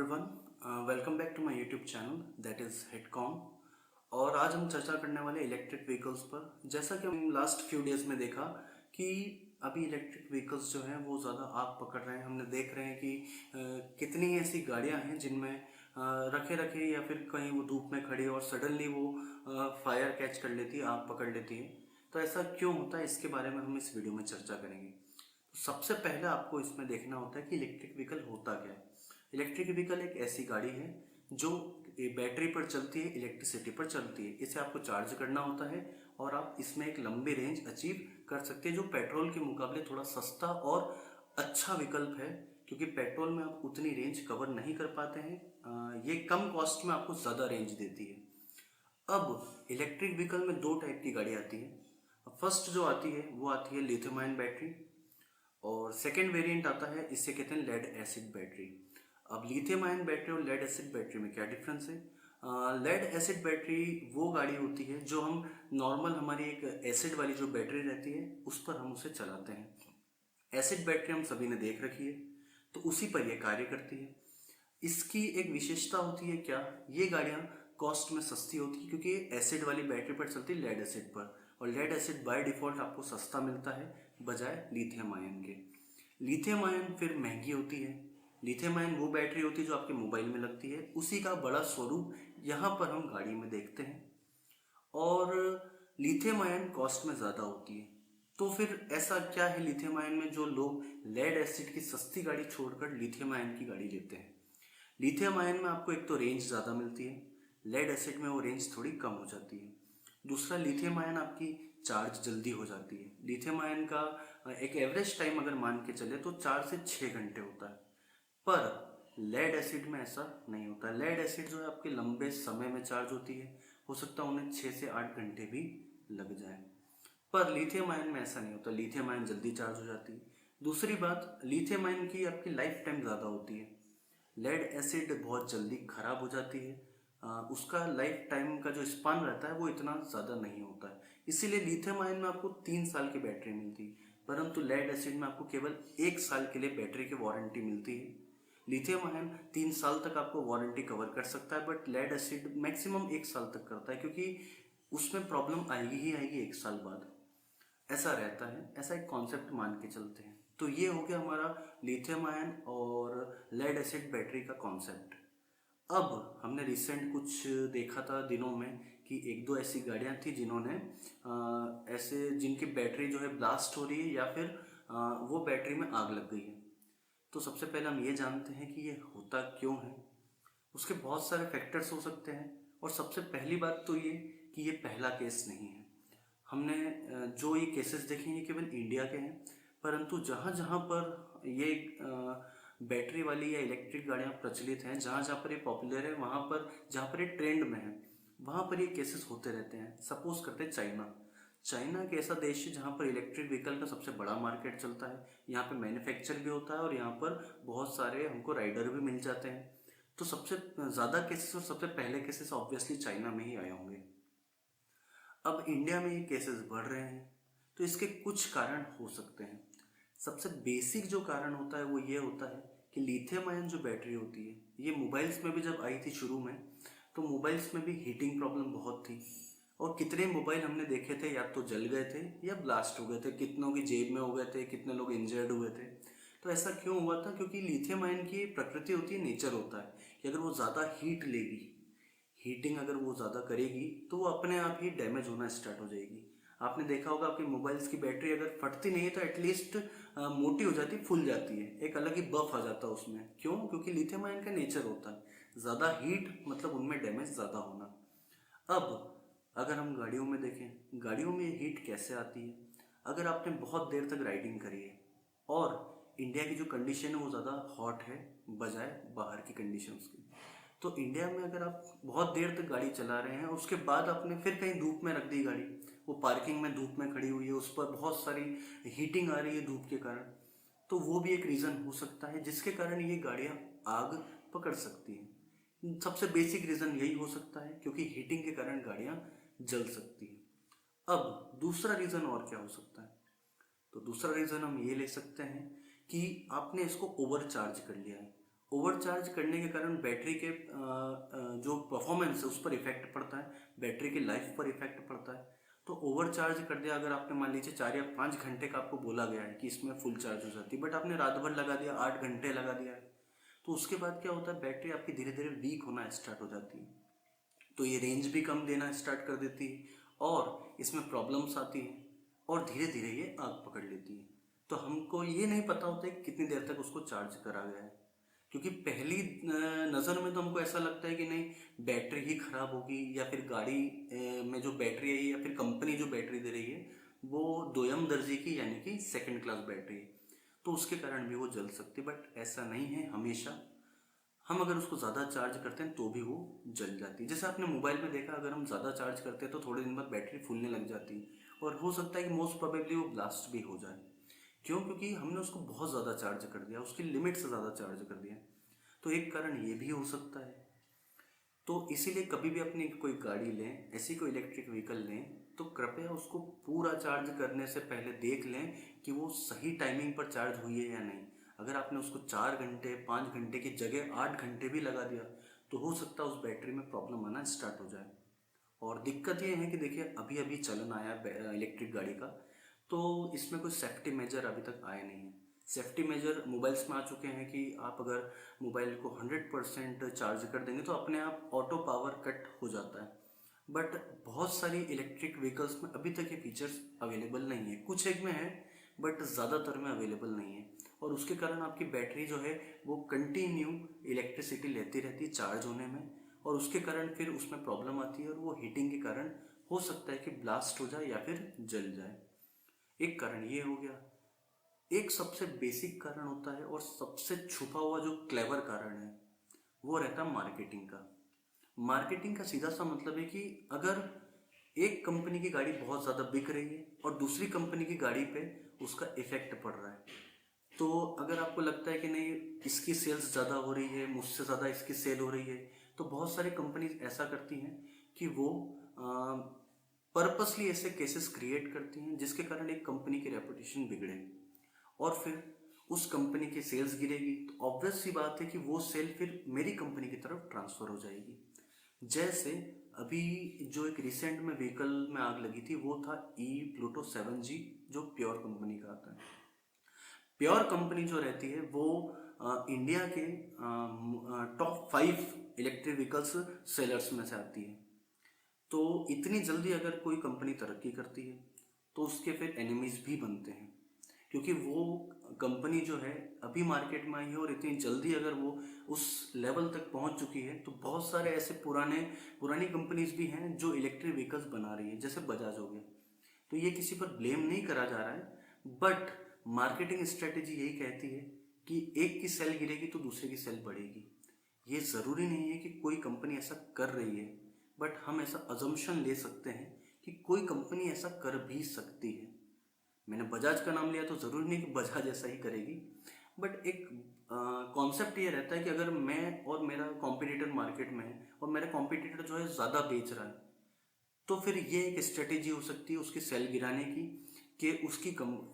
Everyone, welcome back to my YouTube channel that is Hitcom. और आज हम चर्चा करने वाले इलेक्ट्रिक व्हीकल्स पर। जैसा कि हम लास्ट फ्यू डेज में देखा कि अभी इलेक्ट्रिक व्हीकल्स जो हैं वो ज़्यादा आग पकड़ रहे हैं। हमने देख रहे हैं कि कितनी ऐसी गाड़ियां हैं जिनमें रखे रखे या फिर कहीं वो धूप में खड़ी और सडनली वो फायर कैच कर लेती है, आग पकड़ लेती है। तो ऐसा क्यों होता है, इसके बारे में हम इस वीडियो में चर्चा करेंगे। सबसे पहले आपको इसमें देखना होता है कि इलेक्ट्रिक व्हीकल होता क्या है। इलेक्ट्रिक व्हीकल एक ऐसी गाड़ी है जो बैटरी पर चलती है, इलेक्ट्रिसिटी पर चलती है। इसे आपको चार्ज करना होता है और आप इसमें एक लंबी रेंज अचीव कर सकते हैं, जो पेट्रोल के मुकाबले थोड़ा सस्ता और अच्छा विकल्प है, क्योंकि पेट्रोल में आप उतनी रेंज कवर नहीं कर पाते हैं। ये कम कॉस्ट में आपको ज़्यादा रेंज देती है। अब इलेक्ट्रिक व्हीकल में दो टाइप की गाड़ी आती है। फर्स्ट जो आती है वो आती है लिथियम आयन बैटरी, और सेकेंड वेरिएंट आता है, इससे कहते हैं लेड एसिड बैटरी। अब लिथियम आयन बैटरी और लेड एसिड बैटरी में क्या डिफरेंस है? लेड एसिड बैटरी वो गाड़ी होती है जो हम नॉर्मल हमारी एक एसिड वाली जो बैटरी रहती है उस पर हम उसे चलाते हैं। एसिड बैटरी हम सभी ने देख रखी है, तो उसी पर यह कार्य करती है। इसकी एक विशेषता होती है क्या, ये गाड़ियाँ कॉस्ट में सस्ती होती है क्योंकि एसिड वाली बैटरी पर चलती है लेड एसिड पर, और लेड एसिड बाय डिफॉल्ट आपको सस्ता मिलता है बजाय लिथियम आयन के। लिथियम आयन फिर महंगी होती है। लिथियम आयन वो बैटरी होती है जो आपके मोबाइल में लगती है, उसी का बड़ा स्वरूप यहाँ पर हम गाड़ी में देखते हैं। और लिथियम आयन कॉस्ट में ज़्यादा होती है। तो फिर ऐसा क्या है लिथियम आयन में जो लोग लेड एसिड की सस्ती गाड़ी छोड़कर लिथियम आयन की गाड़ी लेते हैं? लिथियम आयन में आपको एक तो रेंज ज़्यादा मिलती है, लेड एसिड में वो रेंज थोड़ी कम हो जाती है। दूसरा, लिथियम आयन आपकी चार्ज जल्दी हो जाती है। लिथियम आयन का एक एवरेज टाइम अगर मान के चले तो 4 से 6 घंटे होता है, पर लेड एसिड में ऐसा नहीं होता। लेड एसिड जो है आपके लंबे समय में चार्ज होती है, हो सकता है उन्हें 6 से 8 घंटे भी लग जाए, पर लिथियम आयन में ऐसा नहीं होता। लिथियम आयन जल्दी चार्ज हो जाती है। दूसरी बात, लिथियम आयन की आपकी लाइफ टाइम ज़्यादा होती है। लेड एसिड बहुत जल्दी खराब हो जाती है, उसका लाइफ टाइम का जो स्पान रहता है वो इतना ज़्यादा नहीं होता है। इसीलिए लिथियम आयन में आपको 3 साल की बैटरी मिलती है, परंतु लेड एसिड में आपको केवल 1 साल के लिए बैटरी की वारंटी मिलती है। लिथियम आयन 3 साल तक आपको वारंटी कवर कर सकता है, बट लेड एसिड मैक्सिमम 1 साल तक करता है, क्योंकि उसमें प्रॉब्लम आएगी ही आएगी 1 साल बाद। ऐसा रहता है, ऐसा एक कॉन्सेप्ट मान के चलते हैं। तो ये हो गया हमारा लिथियम आयन और लेड एसिड बैटरी का कॉन्सेप्ट। अब हमने रिसेंट कुछ देखा था दिनों में कि एक दो ऐसी गाड़ियां थी जिन्होंने ऐसे जिनकी बैटरी जो है ब्लास्ट हो रही है या फिर वो बैटरी में आग लग गई है। तो सबसे पहले हम ये जानते हैं कि ये होता क्यों है। उसके बहुत सारे फैक्टर्स हो सकते हैं, और सबसे पहली बात तो ये कि ये पहला केस नहीं है। हमने जो ये केसेस देखे हैं ये केवल इंडिया के हैं, परंतु जहाँ जहाँ पर ये बैटरी वाली या इलेक्ट्रिक गाड़ियाँ प्रचलित हैं, जहाँ जहाँ पर ये पॉपुलर है, वहाँ पर जहाँ पर ये ट्रेंड में है वहाँ पर ये केसेस होते रहते हैं। सपोज करते हैं चाइना। चाइना एक ऐसा देश है जहाँ पर इलेक्ट्रिक व्हीकल का सबसे बड़ा मार्केट चलता है। यहाँ पे मैन्युफैक्चर भी होता है और यहाँ पर बहुत सारे हमको राइडर भी मिल जाते हैं। तो सबसे ज़्यादा केसेस और सबसे पहले केसेस ऑब्वियसली चाइना में ही आए होंगे। अब इंडिया में ये केसेस बढ़ रहे हैं, तो इसके कुछ कारण हो सकते हैं। सबसे बेसिक जो कारण होता है वो ये होता है कि लिथियम आयन जो बैटरी होती है, ये मोबाइल्स में भी जब आई थी शुरू में, तो मोबाइल्स में भी हीटिंग प्रॉब्लम बहुत थी, और कितने मोबाइल हमने देखे थे या तो जल गए थे या ब्लास्ट हो गए थे, कितनों की जेब में हो गए थे, कितने लोग इंजर्ड हुए थे। तो ऐसा क्यों हुआ था? क्योंकि लिथियम आयन की प्रकृति होती है, नेचर होता है कि अगर वो ज़्यादा हीट लेगी, हीटिंग अगर वो ज़्यादा करेगी तो वो अपने आप ही डैमेज होना स्टार्ट हो जाएगी। आपने देखा होगा आपके मोबाइल्स की बैटरी अगर फटती नहीं है तो एटलीस्ट मोटी हो जाती है, फूल जाती है, एक अलग ही बफ आ जाता है उसमें। क्यों? क्योंकि लिथियम आयन का नेचर होता है ज़्यादा हीट मतलब उनमें डैमेज ज़्यादा होना। अब अगर हम गाड़ियों में देखें, गाड़ियों में हीट कैसे आती है? अगर आपने बहुत देर तक राइडिंग करी है और इंडिया की जो कंडीशन है वो ज़्यादा हॉट है बजाय बाहर की कंडीशंस की, तो इंडिया में अगर आप बहुत देर तक गाड़ी चला रहे हैं, उसके बाद आपने फिर कहीं धूप में रख दी गाड़ी, वो पार्किंग में धूप में खड़ी हुई है, उस पर बहुत सारी हीटिंग आ रही है धूप के कारण, तो वो भी एक रीज़न हो सकता है जिसके कारण ये गाड़ियाँ आग पकड़ सकती हैं। सबसे बेसिक रीज़न यही हो सकता है, क्योंकि हीटिंग के कारण गाड़ियाँ जल सकती हैं। अब दूसरा रीज़न और क्या हो सकता है? तो दूसरा रीज़न हम ये ले सकते हैं कि आपने इसको ओवर चार्ज कर लिया है। ओवरचार्ज करने के कारण बैटरी के जो परफॉर्मेंस है उस पर इफेक्ट पड़ता है, बैटरी की लाइफ पर इफेक्ट पड़ता है। तो ओवरचार्ज कर दिया, अगर आपने मान लीजिए 4 या 5 घंटे का आपको बोला गया है कि इसमें फुल चार्ज हो जाती है, बट आपने रात भर लगा दिया, 8 घंटे लगा दिया है, तो उसके बाद क्या होता है, बैटरी आपकी धीरे धीरे वीक होना स्टार्ट हो जाती है। तो ये रेंज भी कम देना स्टार्ट कर देती है और इसमें प्रॉब्लम्स आती हैं और धीरे धीरे ये आग पकड़ लेती है। तो हमको ये नहीं पता होता है कि कितनी देर तक उसको चार्ज करा गया है, क्योंकि पहली नज़र में तो हमको ऐसा लगता है कि नहीं बैटरी ही ख़राब होगी, या फिर गाड़ी में जो बैटरी है या फिर कंपनी जो बैटरी दे रही है वो दोयम दर्जे की यानी कि सेकंड क्लास बैटरी है, तो उसके कारण भी वो जल सकती है। बट ऐसा नहीं है, हमेशा हम अगर उसको ज़्यादा चार्ज करते हैं तो भी वो जल जाती है। जैसे आपने मोबाइल में देखा, अगर हम ज़्यादा चार्ज करते हैं तो थोड़े दिन बाद बैटरी फूलने लग जाती है और हो सकता है कि मोस्ट प्रोबेबली वो ब्लास्ट भी हो जाए। क्यों? क्योंकि हमने उसको बहुत ज़्यादा चार्ज कर दिया, उसकी लिमिट से ज़्यादा चार्ज कर दिया। तो एक कारण ये भी हो सकता है। तो इसीलिए कभी भी अपनी कोई गाड़ी लें, ऐसी कोई इलेक्ट्रिक व्हीकल लें, तो कृपया उसको पूरा चार्ज करने से पहले देख लें कि वो सही टाइमिंग पर चार्ज हुई है या नहीं। अगर आपने उसको 4 घंटे 5 घंटे की जगह 8 घंटे भी लगा दिया तो हो सकता है उस बैटरी में प्रॉब्लम आना स्टार्ट हो जाए। और दिक्कत ये है कि देखिए अभी अभी चलन आया इलेक्ट्रिक गाड़ी का, तो इसमें कोई सेफ्टी मेजर अभी तक आए नहीं है। सेफ्टी मेजर मोबाइल्स में आ चुके हैं कि आप अगर मोबाइल को 100% चार्ज कर देंगे तो अपने आप ऑटो पावर कट हो जाता है। बट बहुत सारी इलेक्ट्रिक व्हीकल्स में अभी तक ये फीचर्स अवेलेबल नहीं है, कुछ एक में है बट ज़्यादातर में अवेलेबल नहीं है। और उसके कारण आपकी बैटरी जो है वो कंटिन्यू इलेक्ट्रिसिटी लेती रहती है चार्ज होने में, और उसके कारण फिर उसमें प्रॉब्लम आती है और वो हीटिंग के कारण हो सकता है कि ब्लास्ट हो जाए या फिर जल जाए। एक कारण ये हो गया। एक सबसे बेसिक कारण होता है और सबसे छुपा हुआ जो क्लेवर कारण है वो रहता है मार्केटिंग का। मार्केटिंग का सीधा सा मतलब है कि अगर एक कंपनी की गाड़ी बहुत ज़्यादा बिक रही है और दूसरी कंपनी की गाड़ी पे उसका इफेक्ट पड़ रहा है, तो अगर आपको लगता है कि नहीं इसकी सेल्स ज़्यादा हो रही है, मुझसे ज़्यादा इसकी सेल हो रही है, तो बहुत सारी कंपनीज ऐसा करती हैं कि वो पर्पसली ऐसे केसेस क्रिएट करती हैं जिसके कारण एक कंपनी की रेपुटेशन बिगड़े और फिर उस कंपनी की सेल्स गिरेगी, तो ऑब्वियस सी बात है कि वो सेल फिर मेरी कंपनी की तरफ ट्रांसफ़र हो जाएगी। जैसे अभी जो एक रिसेंट में व्हीकल में आग लगी थी वो था ई प्लूटो 7G, जो प्योर कंपनी का आता है। प्योर कंपनी जो रहती है वो इंडिया के टॉप 5 इलेक्ट्रिक व्हीकल्स सेलर्स में से आती है। तो इतनी जल्दी अगर कोई कंपनी तरक्की करती है तो उसके फिर एनिमीज भी बनते हैं, क्योंकि वो कंपनी जो है अभी मार्केट में आई है और इतनी जल्दी अगर वो उस लेवल तक पहुंच चुकी है, तो बहुत सारे ऐसे पुरानी कंपनीज भी हैं जो इलेक्ट्रिक व्हीकल्स बना रही है, जैसे बजाज हो गया। तो ये किसी पर ब्लेम नहीं करा जा रहा है, बट मार्केटिंग स्ट्रेटेजी यही कहती है कि एक की सेल गिरेगी तो दूसरे की सेल बढ़ेगी। ये ज़रूरी नहीं है कि कोई कंपनी ऐसा कर रही है, बट हम ऐसा अजम्पशन ले सकते हैं कि कोई कंपनी ऐसा कर भी सकती है। मैंने बजाज का नाम लिया तो ज़रूरी नहीं कि बजाज ऐसा ही करेगी, बट एक कॉन्सेप्ट ये रहता है कि अगर मैं और मेरा कॉम्पिटिटर मार्केट में है और मेरा कॉम्पिटिटर जो है ज़्यादा बेच रहा है, तो फिर ये एक स्ट्रेटेजी हो सकती है उसकी सेल गिराने की, कि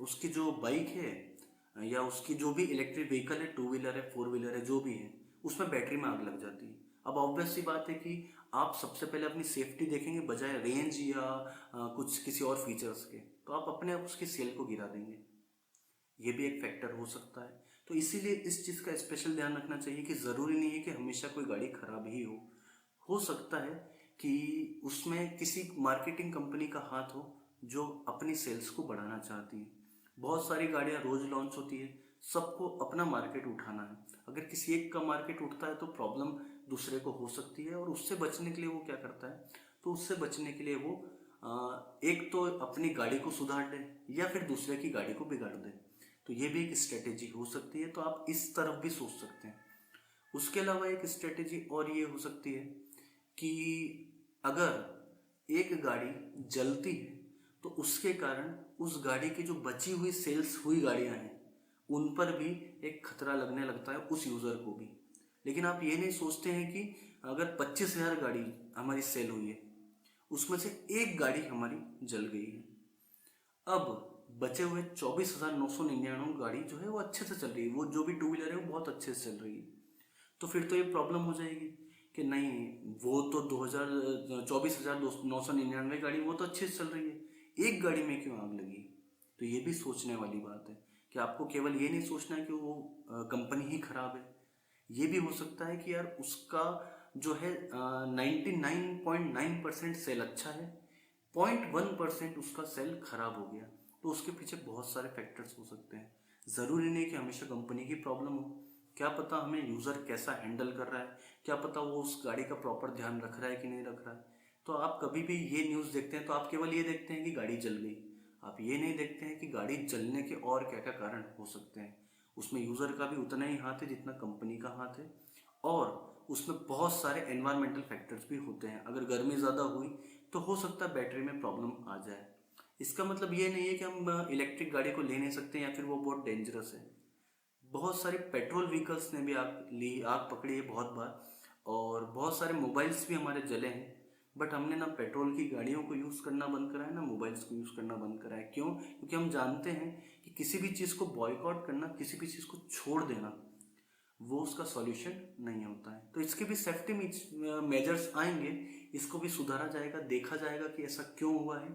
उसकी जो बाइक है या उसकी जो भी इलेक्ट्रिक व्हीकल है, 2 व्हीलर है 4 व्हीलर है जो भी है, उसमें बैटरी में आग लग जाती है। अब ऑब्वियस सी बात है कि आप सबसे पहले अपनी सेफ्टी देखेंगे बजाय रेंज या कुछ किसी और फीचर्स के, तो आप अपने आप उसकी सेल को गिरा देंगे। ये भी एक फैक्टर हो सकता है। तो इसीलिए इस चीज़ का स्पेशल ध्यान रखना चाहिए कि ज़रूरी नहीं है कि हमेशा कोई गाड़ी खराब ही हो सकता है कि उसमें किसी मार्केटिंग कंपनी का हाथ हो जो अपनी सेल्स को बढ़ाना चाहती है। बहुत सारी गाड़ियां रोज लॉन्च होती है, सबको अपना मार्केट उठाना है। अगर किसी एक का मार्केट उठता है तो प्रॉब्लम दूसरे को हो सकती है, और उससे बचने के लिए वो क्या करता है, तो उससे बचने के लिए वो एक तो अपनी गाड़ी को सुधार ले या फिर दूसरे की गाड़ी को बिगाड़ दे। तो ये भी एक स्ट्रेटेजी हो सकती है, तो आप इस तरफ भी सोच सकते हैं। उसके अलावा एक स्ट्रेटेजी और ये हो सकती है कि अगर एक गाड़ी जलती है तो उसके कारण उस गाड़ी की जो बची हुई सेल्स हुई गाड़ियां हैं उन पर भी एक खतरा लगने लगता है उस यूज़र को भी। लेकिन आप ये नहीं सोचते हैं कि अगर 25,000 गाड़ी हमारी सेल हुई है उसमें से एक गाड़ी हमारी जल गई है, अब बचे हुए 24,999 गाड़ी जो है वो अच्छे से चल रही है, वो जो भी 2 व्हीलर है वो बहुत अच्छे से चल रही है। तो फिर तो ये प्रॉब्लम हो जाएगी कि नहीं, वो तो 24,999 गाड़ी वो तो अच्छे से चल रही है, एक गाड़ी में क्यों आग लगी। तो ये भी सोचने वाली बात है कि आपको केवल ये नहीं सोचना है कि वो कंपनी ही खराब है। ये भी हो सकता है कि यार उसका जो है 99.9% सेल अच्छा है, 0.1% उसका सेल खराब हो गया। तो उसके पीछे बहुत सारे फैक्टर्स हो सकते हैं। ज़रूरी नहीं कि हमेशा कंपनी की प्रॉब्लम हो। क्या पता हमें यूज़र कैसा हैंडल कर रहा है, क्या पता वो उस गाड़ी का प्रॉपर ध्यान रख रहा है कि नहीं रख रहा है। तो आप कभी भी ये न्यूज़ देखते हैं तो आप केवल ये देखते हैं कि गाड़ी जल गई, आप ये नहीं देखते हैं कि गाड़ी जलने के और क्या क्या कारण हो सकते हैं। उसमें यूज़र का भी उतना ही हाथ है जितना कंपनी का हाथ है, और उसमें बहुत सारे एनवायरमेंटल फैक्टर्स भी होते हैं। अगर गर्मी ज़्यादा हुई तो हो सकता है बैटरी में प्रॉब्लम आ जाए। इसका मतलब ये नहीं है कि हम इलेक्ट्रिक गाड़ी को ले नहीं सकते या फिर वो बहुत डेंजरस है। बहुत सारे पेट्रोल व्हीकल्स ने भी आग पकड़ी है बहुत बार, और बहुत सारे मोबाइल्स भी हमारे जले हैं। बट हमने ना पेट्रोल की गाड़ियों को यूज़ करना बंद करा है, ना मोबाइल्स को यूज़ करना बंद करा है। क्यों? क्योंकि हम जानते हैं कि किसी भी चीज़ को बॉयकॉट करना, किसी भी चीज़ को छोड़ देना, वो उसका सॉल्यूशन नहीं होता है। तो इसके भी सेफ्टी मेजर्स आएंगे, इसको भी सुधारा जाएगा, देखा जाएगा कि ऐसा क्यों हुआ है।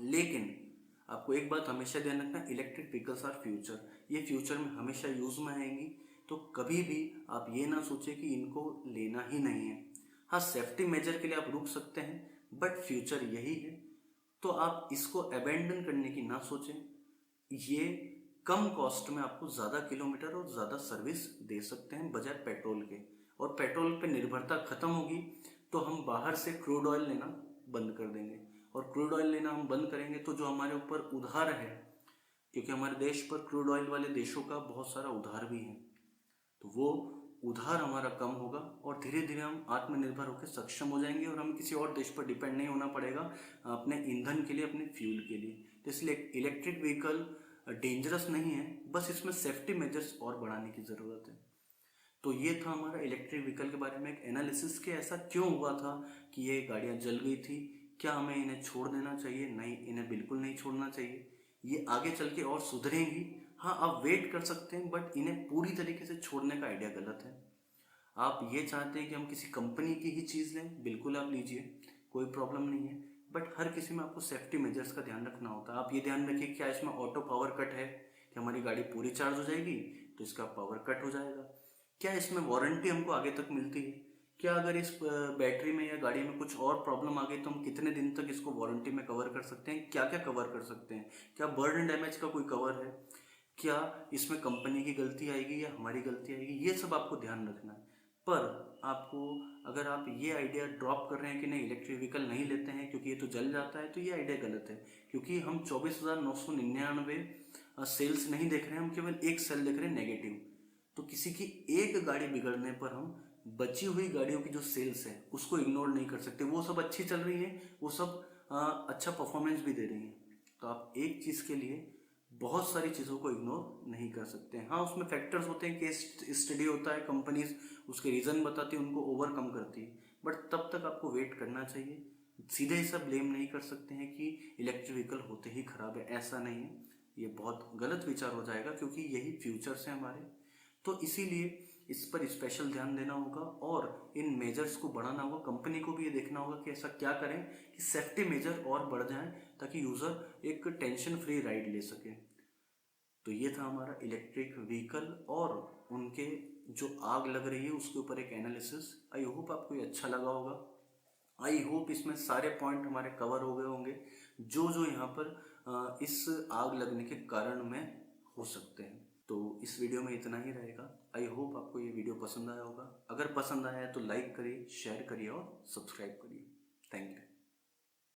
लेकिन आपको एक बात हमेशा ध्यान रखना, इलेक्ट्रिक व्हीकल्स आर फ्यूचर। ये फ्यूचर में हमेशा यूज़ में आएंगी। तो कभी भी आप ये ना सोचें कि इनको लेना ही नहीं है। हाँ, सेफ्टी मेजर के लिए आप रुक सकते हैं, बट फ्यूचर यही है। तो आप इसको अबेंडन करने की ना सोचें। ये कम कॉस्ट में आपको ज़्यादा किलोमीटर और ज़्यादा सर्विस दे सकते हैं बजाय पेट्रोल के। और पेट्रोल पे निर्भरता ख़त्म होगी तो हम बाहर से क्रूड ऑयल लेना बंद कर देंगे, और क्रूड ऑयल लेना हम बंद करेंगे तो जो हमारे ऊपर उधार है, क्योंकि हमारे देश पर क्रूड ऑयल वाले देशों का बहुत सारा उधार भी है, तो वो उधार हमारा कम होगा और धीरे धीरे हम आत्मनिर्भर होकर सक्षम हो जाएंगे, और हमें किसी और देश पर डिपेंड नहीं होना पड़ेगा अपने ईंधन के लिए, अपने फ्यूल के लिए। तो इसलिए इलेक्ट्रिक व्हीकल डेंजरस नहीं है, बस इसमें सेफ्टी मेजर्स और बढ़ाने की ज़रूरत है। तो ये था हमारा इलेक्ट्रिक व्हीकल के बारे में एक एनालिसिस कि ऐसा क्यों हुआ था कि ये गाड़ियाँ जल गई थी। क्या हमें इन्हें छोड़ देना चाहिए? नहीं, इन्हें बिल्कुल नहीं छोड़ना चाहिए। ये आगे चल के और सुधरेंगी। हाँ, आप वेट कर सकते हैं, बट इन्हें पूरी तरीके से छोड़ने का आइडिया गलत है। आप ये चाहते हैं कि हम किसी कंपनी की ही चीज़ लें, बिल्कुल आप लीजिए, कोई प्रॉब्लम नहीं है। बट हर किसी में आपको सेफ्टी मेजर्स का ध्यान रखना होता है। आप ये ध्यान रखिए क्या इसमें ऑटो पावर कट है, कि हमारी गाड़ी पूरी चार्ज हो जाएगी तो इसका पावर कट हो जाएगा। क्या इसमें वारंटी हमको आगे तक मिलती है? क्या अगर इस बैटरी में या गाड़ी में कुछ और प्रॉब्लम आ गई तो हम कितने दिन तक इसको वारंटी में कवर कर सकते हैं? क्या क्या कवर कर सकते हैं? क्या बर्न एंड डैमेज का कोई कवर है? क्या इसमें कंपनी की गलती आएगी या हमारी गलती आएगी? ये सब आपको ध्यान रखना है। पर आपको, अगर आप ये आइडिया ड्रॉप कर रहे हैं कि नहीं इलेक्ट्रिक व्हीकल नहीं लेते हैं क्योंकि ये तो जल जाता है, तो ये आइडिया गलत है। क्योंकि हम 24,999 सेल्स नहीं देख रहे हैं, हम केवल एक सेल देख रहे हैं नेगेटिव। तो किसी की एक गाड़ी बिगड़ने पर हम बची हुई गाड़ियों की जो सेल्स है उसको इग्नोर नहीं कर सकते। वो सब अच्छी चल रही है, वो सब अच्छा परफॉर्मेंस भी दे रही हैं। तो आप एक चीज़ के लिए बहुत सारी चीज़ों को इग्नोर नहीं कर सकते हैं। हाँ, उसमें फैक्टर्स होते हैं, केस स्टडी होता है, कंपनीज उसके रीज़न बताती है, उनको ओवरकम करती है। बट तब तक आपको वेट करना चाहिए। सीधे ही सब ब्लेम नहीं कर सकते हैं कि इलेक्ट्रिक व्हीकल होते ही खराब है, ऐसा नहीं है। ये बहुत गलत विचार हो जाएगा, क्योंकि यही फ्यूचर्स हैं हमारे। तो इसीलिए इस पर स्पेशल ध्यान देना होगा और इन मेजर्स को बढ़ाना होगा। कंपनी को भी ये देखना होगा कि ऐसा क्या करें कि सेफ्टी मेजर और बढ़ जाएं, ताकि यूज़र एक टेंशन फ्री राइड ले सके। तो ये था हमारा इलेक्ट्रिक व्हीकल और उनके जो आग लग रही है उसके ऊपर एक एनालिसिस। आई होप आपको ये अच्छा लगा होगा। आई होप इसमें सारे पॉइंट हमारे कवर हो गए होंगे जो जो यहाँ पर इस आग लगने के कारण में हो सकते हैं। तो इस वीडियो में इतना ही रहेगा। आई होप आपको ये वीडियो पसंद आया होगा। अगर पसंद आया है तो लाइक करिए, शेयर करिए और सब्सक्राइब करिए। Thank you.